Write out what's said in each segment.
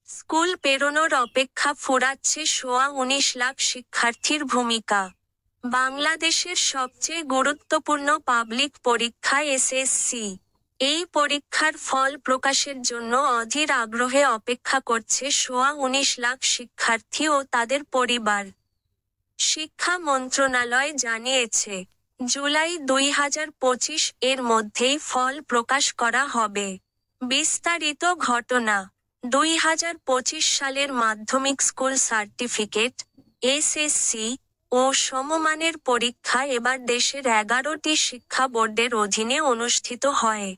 School পেরোনোর অপেক্ষা ফুরাচ্ছে 19.5 লাখ শিক্ষার্থীর ভূমিকা। বাংলাদেশের সবচেয়ে গুরুত্বপূর্ণ পাবলিক পরীক্ষা এসএসসি। এই পরীক্ষার ফল প্রকাশের জন্য অধীর আগ্রহে অপেক্ষা করছে 19.5 লাখ শিক্ষার্থী ও তাদের পরিবার। শিক্ষা মন্ত্রণালয় জানিয়েছে, জুলাই 2025 এর মধ্যেই ফল প্রকাশ করা হবে। বিস্তারিত ঘটনা। 2025 সালের মাধ্যমিক স্কুল সার্টিফিকেট এসএসসি ও সমমানের পরীক্ষা এবার দেশের 11টি শিক্ষা বোর্ডের অধীনে অনুষ্ঠিত হয়।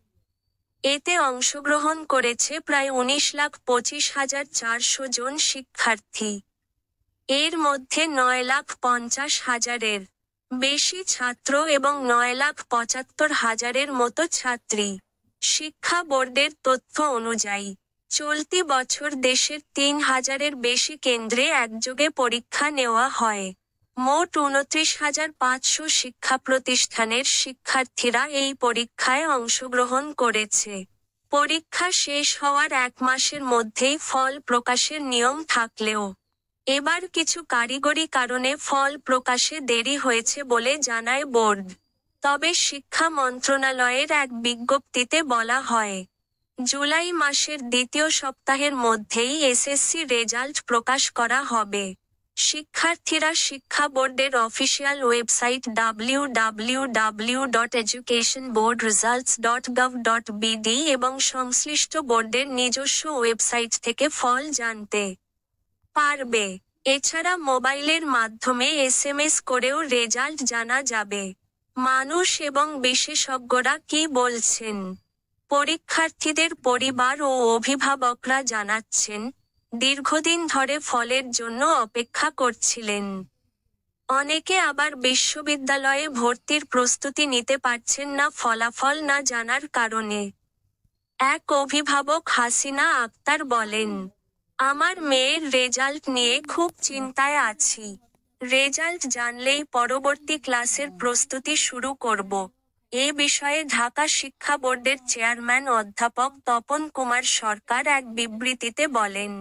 এতে অংশগ্রহণ করেছে প্রায় 19,25,400 জন শিক্ষার্থী। এর মধ্যে 9,50,000-এর বেশি ছাত্র এবং 9,75,000-এর মতো ছাত্রী। শিক্ষা বোর্ডের তথ্য অনুযায়ী, চলতি বছর দেশের 3,000-এর বেশি কেন্দ্রে একযোগে পরীক্ষা নেওয়া হয়। মোট 29,500 শিক্ষা প্রতিষ্ঠানের শিক্ষার্থীরা এই পরীক্ষায় অংশগ্রহণ করেছে। পরীক্ষা শেষ হওয়ার 1 মাসের মধ্যেই ফল প্রকাশের নিয়ম থাকলেও এবার কিছু কারিগরি কারণে ফল প্রকাশে দেরি হয়েছে বলে জানায় বোর্ড। তবে শিক্ষা মন্ত্রণালয়ের এক বিজ্ঞপ্তিতে বলা হয়, জুলাই মাসের দ্বিতীয় সপ্তাহের মধ্যেই এসএসসি রেজাল্ট প্রকাশ করা হবে। শিক্ষার্থীরা শিক্ষা বোর্ডের অফিসিয়াল ওয়েবসাইট www.educationboardresults.gov.bd এবং সংশ্লিষ্ট বোর্ডের নিজস্ব ওয়েবসাইট থেকে ফল জানতে পারবে। এছাড়া মোবাইলের মাধ্যমে এসএমএস করেও রেজাল্ট জানা যাবে। মানুষ এবং বিশেষজ্ঞরা কি বলছেন? পরীক্ষার্থীদের পরিবার ও অভিভাবকরা জানাচ্ছেন, দীর্ঘদিন ধরে ফলের জন্য অপেক্ষা করছিলেন। অনেকে আবার বিশ্ববিদ্যালয়ে ভর্তির প্রস্তুতি নিতে পারছেন না ফলাফল না জানার কারণে। এক অভিভাবক হাসিনা আক্তার বলেন, আমার মেয়ের রেজাল্ট নিয়ে খুব চিন্তায় আছি। রেজাল্ট জানলেই পরবর্তী ক্লাসের প্রস্তুতি শুরু করব। এ বিষয়ে ঢাকা শিক্ষা বোর্ডের চেয়ারম্যান অধ্যাপক তপন কুমার সরকার এক বিবৃতিতে বলেন,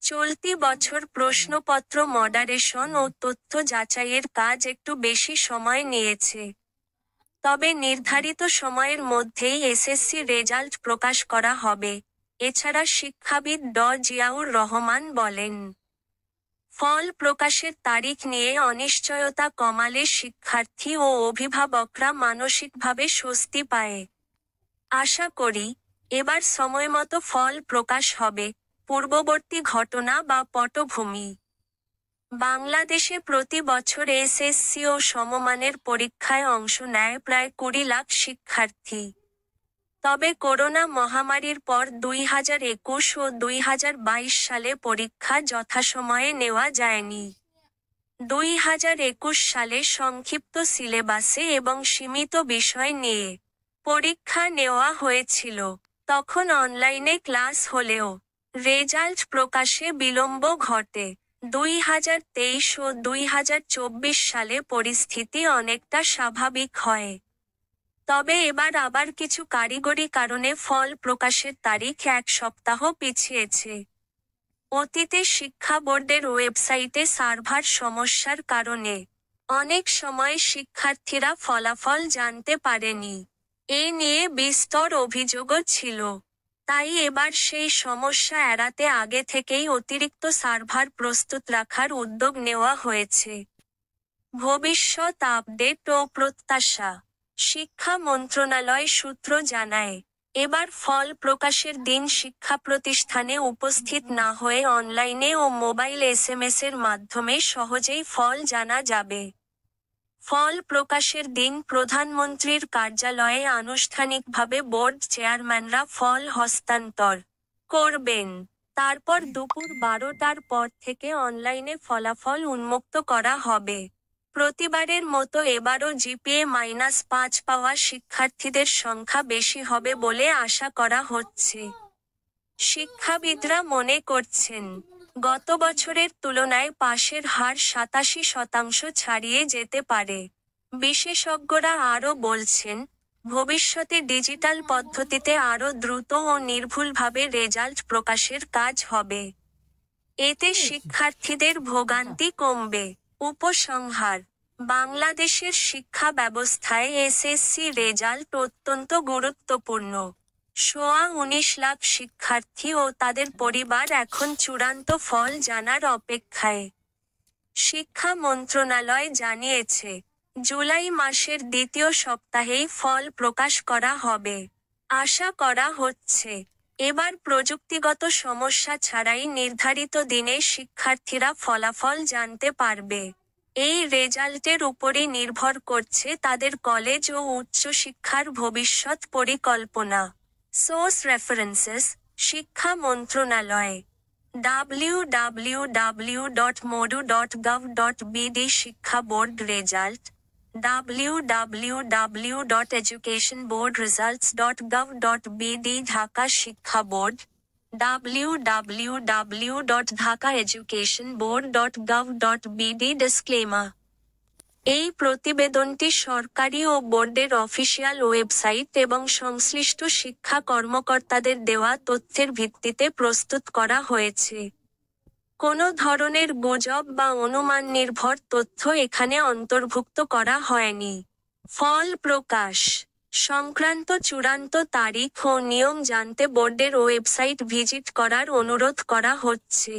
চলতি বছর প্রশ্নপত্র মডারেশন ও তথ্য যাচাইয়ের কাজ একটু বেশি সময় নিয়েছে। তবে নির্ধারিত সময়ের মধ্যেই এসএসসি রেজাল্ট প্রকাশ করা হবে। এছাড়া শিক্ষাবিদ জিয়াউর রহমান বলেন, ফল প্রকাশের তারিখ নিয়ে অনিশ্চয়তা কমালে শিক্ষার্থী ও অভিভাবকরা মানসিকভাবে স্বস্তি পায়। আশা করি, এবার সময়মতো ফল প্রকাশ হবে। পূর্ববর্তী ঘটনা বা পটভূমি। বাংলাদেশে প্রতি বছর এসএসসি ও সমমানের পরীক্ষায় অংশ নেয় প্রায় 20 লাখ শিক্ষার্থী। তবে করোনা মহামারীর পর 2021 ও 2022 সালে পরীক্ষা যথাসময়ে নেওয়া যায়নি। 2021 সালে সংক্ষিপ্ত সিলেবাসে এবং সীমিত বিষয় নিয়ে পরীক্ষা নেওয়া হয়েছিল। তখন অনলাইনে ক্লাস হলেও রেজাল্ট প্রকাশে বিলম্ব ঘটে। 2023 ও 2024 সালে পরিস্থিতি অনেকটা স্বাভাবিক হয়। তবে এবার আবার কিছু কারিগরি কারণে ফল প্রকাশের তারিখ 1 সপ্তাহ পিছিয়েছে। অতীতে শিক্ষা বোর্ডের ওয়েবসাইটে সার্ভার সমস্যার কারণে অনেক সময় শিক্ষার্থীরা ফলাফল জানতে পারেনি। এ নিয়ে বিস্তর অভিযোগও ছিল। তাই এবার সেই সমস্যা এড়াতে আগে থেকেই অতিরিক্ত সার্ভার প্রস্তুত রাখার উদ্যোগ নেওয়া হয়েছে। ভবিষ্যৎ আপডেট ও প্রত্যাশা। শিক্ষা মন্ত্রণালয় সূত্র জানায়, এবার ফল প্রকাশের দিন শিক্ষা প্রতিষ্ঠানে উপস্থিত না হয়ে অনলাইনে ও মোবাইল এসএমএসের মাধ্যমে সহজেই ফল জানা যাবে। ফল প্রকাশের দিন প্রধানমন্ত্রীর কার্যালয়ে আনুষ্ঠানিকভাবে বোর্ড চেয়ারম্যানরা ফল হস্তান্তর করবেন। তারপর দুপুর 12টার পর থেকে অনলাইনে ফলাফল উন্মুক্ত করা হবে। প্রতিবারের মতো এবারও GPA-5 পাওয়া শিক্ষার্থীদের সংখ্যা বেশি হবে বলে আশা করা হচ্ছে। শিক্ষাবিদরা মনে করছেন, গত বছরের তুলনায় পাশের হার 87% ছাড়িয়ে যেতে পারে। বিশেষজ্ঞরা আরও বলছেন, ভবিষ্যতে ডিজিটাল পদ্ধতিতে আরও দ্রুত ও নির্ভুলভাবে রেজাল্ট প্রকাশের কাজ হবে। এতে শিক্ষার্থীদের ভোগান্তি কমবে। উপসংহার: বাংলাদেশের শিক্ষা ব্যবস্থায় এসএসসি রেজাল্ট অত্যন্ত গুরুত্বপূর্ণ। সোয়া ১৯ লাখ শিক্ষার্থী ও তাদের পরিবার এখন চূড়ান্ত ফল জানার অপেক্ষায়। শিক্ষা মন্ত্রণালয় জানিয়েছে, জুলাই মাসের দ্বিতীয় সপ্তাহেই ফল প্রকাশ করা হবে। আশা করা হচ্ছে, এবার প্রযুক্তিগত সমস্যা ছাড়াই নির্ধারিত দিনে শিক্ষার্থীরা ফলাফল জানতে পারবে। এই রেজাল্টের উপরই নির্ভর করছে তাদের কলেজ ও উচ্চশিক্ষার ভবিষ্যৎ পরিকল্পনা। সোর্স রেফারেন্সেস: শিক্ষা মন্ত্রণালয়, www.modu.gov.bd শিক্ষা বোর্ড রেজাল্ট, www.educationboardresults.gov.bd ঢাকা শিক্ষা বোর্ড, www.dhakaeducationboard.gov.bd ডিসক্লেমার। এই প্রতিবেদনটি সরকারি ও বোর্ডের অফিসিয়াল ওয়েবসাইট এবং সংশ্লিষ্ট শিক্ষা কর্মকর্তাদের দেওয়া তথ্যের ভিত্তিতে প্রস্তুত করা হয়েছে। কোনো ধরনের গুজব বা অনুমান নির্ভর তথ্য এখানে অন্তর্ভুক্ত করা হয়নি। ফল প্রকাশ সংক্রান্ত চূড়ান্ত তারিখ ও নিয়ম জানতে বোর্ডের ওয়েবসাইট ভিজিট করার অনুরোধ করা হচ্ছে।